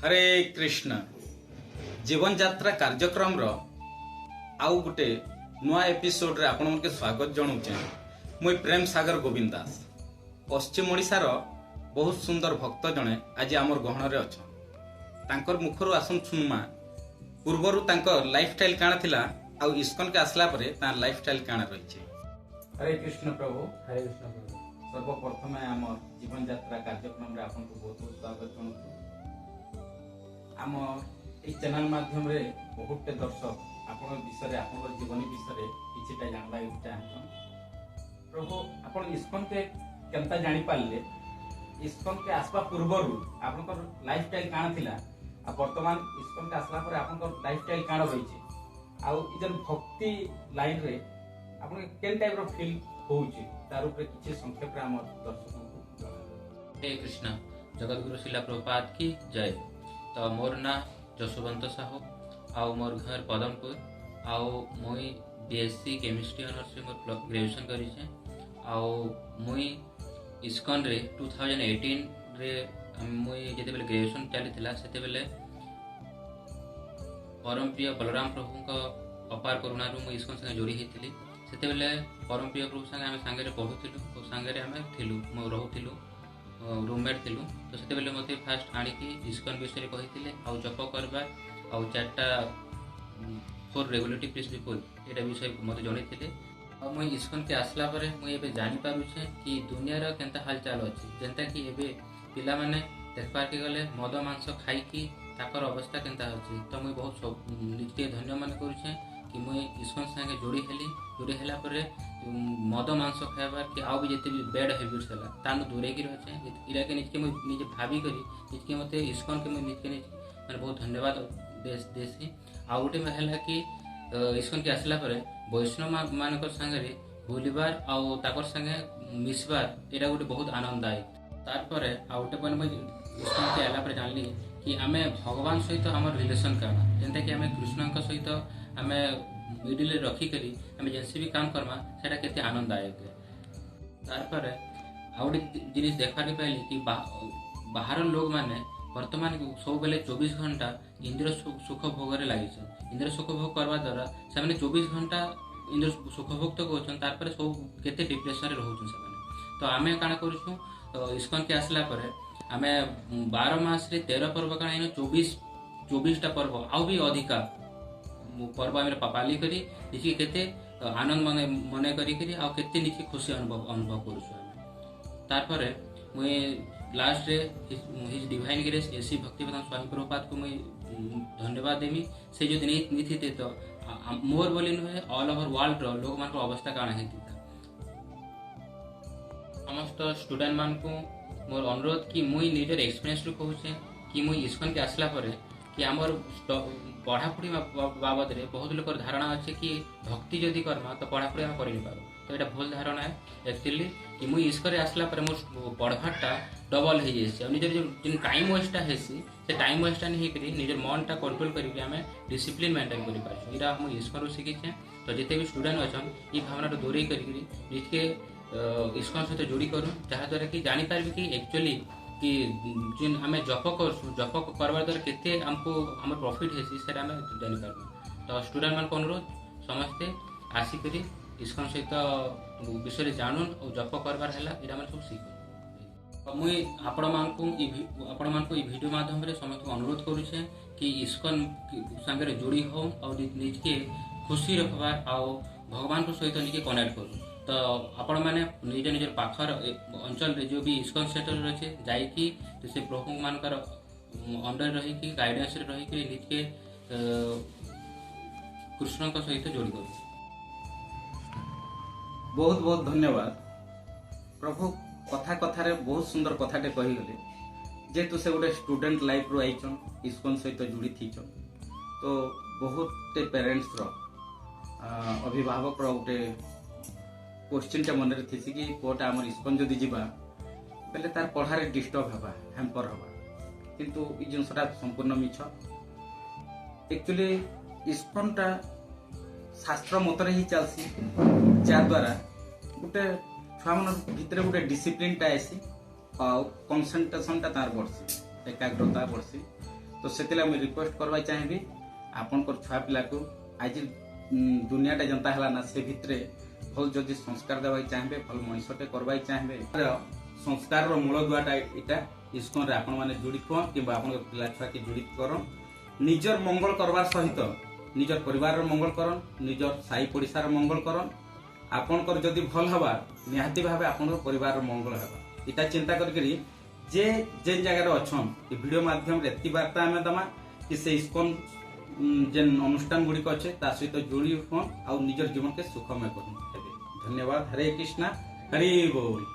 हरे कृष्ण जीवन यात्रा कार्यक्रम आउ गोटे नुआ एपिसोड रे आपण के स्वागत जनाऊे। मुई प्रेम सागर गोविंद दास पश्चिम ओडिशार बहुत सुंदर भक्त जड़े आज आमर गहन में अच्छा तांकर मुखर आसन सुनमा पूर्वर लाइफ स्टाइल काण थिला आउ इस्कन के आसला परे तार लाइफ स्टाइल काण रही। हरे कृष्ण प्रभु। हरे कृष्ण प्रभु। सर्वप्रथम आम जीवन यात्रा कार्यक्रम रे आपन को बहुत बहुत स्वागत जनाऊँ। आम ये चैनल माध्यम रे बहुत दर्शक आपण विषय आपण जीवनी विषय किछिटा जानबा चाहछन। प्रभु आपण इस्कन के केनता जानि पाले, इस्कन के आसपा पूर्वरु आपनकर लाइफ स्टाइल काण थिला आ वर्तमान इस्कन के आसला पर आपनकर लाइफ स्टाइल काण रहिছে आ इ जन भक्ति लाइन रे आपण केन टाइप रो फील होउची तार ऊपर किछि संक्षेप रे हम दर्शकों को जणाबो। हे कृष्ण जगतगुरु शिला प्रभुपाद की जय। तो मोर ना जशवंत साहू आउ मोर घर पदमपुर आउ मुई बीएससी केमिस्ट्री ऑनर्स से मोर ग्रेजुएशन करी छे आउ मुई इस्कन रे 2018 रे मुई जेते बेले ग्रेजुएशन चली थिला सेते बेले परम प्रिय बलराम प्रभु का अपार करुणा रु मुई इस्कन संगे जोड़ी हेतिली। सेते बेले परम प्रिय प्रभु संगे आमे संगे रे पढुथिलु ओ संगे रे आमे थिलु मो रहउथिलु रूममेट थिलु। तो सेते बेले मते फास्ट आनिकी इस्कन विषय रे कहिथिले आउ जप करबा आउ चारटा फॉर रेगुलेटरी प्रिंसिपल एटा विषय मते जणैथिले। आ मुई इस्कन के आसला परे मुई एबे जानि पारु छे कि दुनिया रो केनता हालचाल अछि जेंता कि एबे पिला माने देखबार के गले मद मांस खाई की ताकर अवस्था केनता अछि। तो मुई बहुत नित्य धन्य मान करू छे कि मुई इस्कन संगे जोड़ी हैला परे मद मांस खाइबार कि आउ भी जेते भी बैड हैबिट्स हला तानु दूरे की रहछे इरा के निजके मुई निजे भाबी करी निजके मते इस्कन के मुई निजके माने बहुत धन्यवाद देसी। आ गोटे में हला कि इस्कन के आसला परे वैष्णव मानकर संगे रे बुलिबार आउ ताकर संगे मिसबार एटा गोटे बहुत आनंददायक। तार परे आ गोटे पन मुई इस्कन के आला परे जानली कि आमे भगवान सहित हमर रिलेशन काना जेंता कि आमे कृष्ण का सहित आमे मिडिल रे रखी करी आमे जेसी भी काम करमा सेटा केते आनंददायक है। तार परे आ गोटे जिनिस देखा के पाइली कि बाहर लोग माने वर्तमान सब बेले 24 घंटा इंद्र सुख भोग रे लागि छ। इंद्र सुख भोग करवा द्वारा से माने 24 घंटा इंद्र सुख भोग तो कोछन तार परे सब केते डिप्रेशन रे रहउछन से माने। तो आमे काना करूछु इस्कन के आसला परे आमे 12 मास रे 13 पर्व काना इन 24 टा पर्व आउ भी अधिका पर्व आमे पापाली करी निछि केते आनंद मने करी आउ केते निछि खुशी अनुभव करूछु आमे। तार परे मुई लास्ट रे हिज डिवाइन ग्रेस एसी भक्ति प्रधान स्वामी प्रभुपाद को मुई धन्यवाद देमी। से जो नहीं थी तो मोर बोली नुहे ऑल ओवर वर्ल्ड रो लोग मान को अवस्था काना हेती। समस्त स्टूडेंट मान को मोर अनुरोध कि मुई निजर एक्सपीरियंस रु कहूछे कि मुई इस्कन के आसला परे कि हमर पढ़ापढ़ी बाबद रे बहुत लोकर धारणा अच्छे कि भक्ति जदि करमा तो पढ़ापढ़ी हम कर पारो। तो एटा भूल धारणा है एक्चुअली कि मुई इस्कन आसला परे मोर पढ़ाटा डबल हो जाए निजर जो टाइम वेस्टा हेसी से टाइम वेस्टा नहीं करी निजर मनटा कंट्रोल करके आमे डिसिप्लिन मेंटेन करि पारछु। इरा हम इस्कन रो सिखिछे। तो जते भी स्टूडेंट अछन ई भावना दूरे करी निजके इस्कन सहित जोड़ी करू जहा द्वारा कि जानि पारबे कि एक्चुअली कि जिन हमें जप करबार द्वारा केते हमको हमर प्रॉफिट हेसी सेटा हमें जानि पारबे। तो स्टूडेंट मान को अनुरोध समस्ते आसी करी इस्कन सहित विषय जानून और जप करबार हैला इरा हम सब सीखो। मुई आपण मान को वीडियो माध्यम रे समस्त अनुरोध करूछे कि इस्कन संगे जोड़ी हो और निज के खुशी रखबा और भगवान को सहित निके कनेक्ट करू। तो आपण माने निज निजर पाखर अंचल रे जो भी इस्कन सेंटर रहे जाई कि तो से प्रभु मानकर अंडर रही कि गाइडेंस रे रही कि निज के कृष्ण का सहित जोड़ी करू। बहुत बहुत धन्यवाद प्रभु। कथा कथा रे बहुत सुंदर कथाटे कही गले जेतु से गोटे स्टूडेंट लाइफ रो आइछन इस्कन सहित जुड़ी थीछन। तो बहुत पेरेंट्स रो अभिभावक रो गोटे क्वेश्चन टा मन रे थिसी कि कोटा हमर इस्कन जदि जीवा बेले तार पढ़ारे डिस्टर्ब हबा हैम्पर हबा किंतु ई जिनसटा संपूर्ण मिछ। एक्चुअली इस्कन टा शास्त्र मत रे ही चलसी जा द्वारा गोटे छुआ मन भितर गोटे डिसिप्लिन टा आसी और कंसंट्रेशन टा तार बढ़सी एकाग्रता बढ़सी तो से मुझे रिक्वेस्ट करवा चाहिए आपनकर छुआ पिला को आज दुनियाटा जनता है ना से भितर भल जदि संस्कार देवा चाहिए भल मनुष्यटे करवा चाहिए संस्कार मूल दुआटा यहाँ इस्कन रे आपण मैंने जोड़ी थुआ कि पिला छुआ के जोड़ी कर निजर मंगल करवार सहित निजर परिवार मंगल करन निजर साई पड़िशार मंगल करन आपनकर जदि भल हवा निहाती भावे आपन परिवार मंगल हवा इटा चिंता करके जे जेन जगह अच्छन ये वीडियो माध्यम रे एति वार्ता आमे दमा कि से इस्कन जेन अनुष्ठान गुड़िक अच्छे ता सहित जोड़ी हुन आ निजर जीवन के सुखमय करन। धन्यवाद। हरे कृष्णा हरि बोल।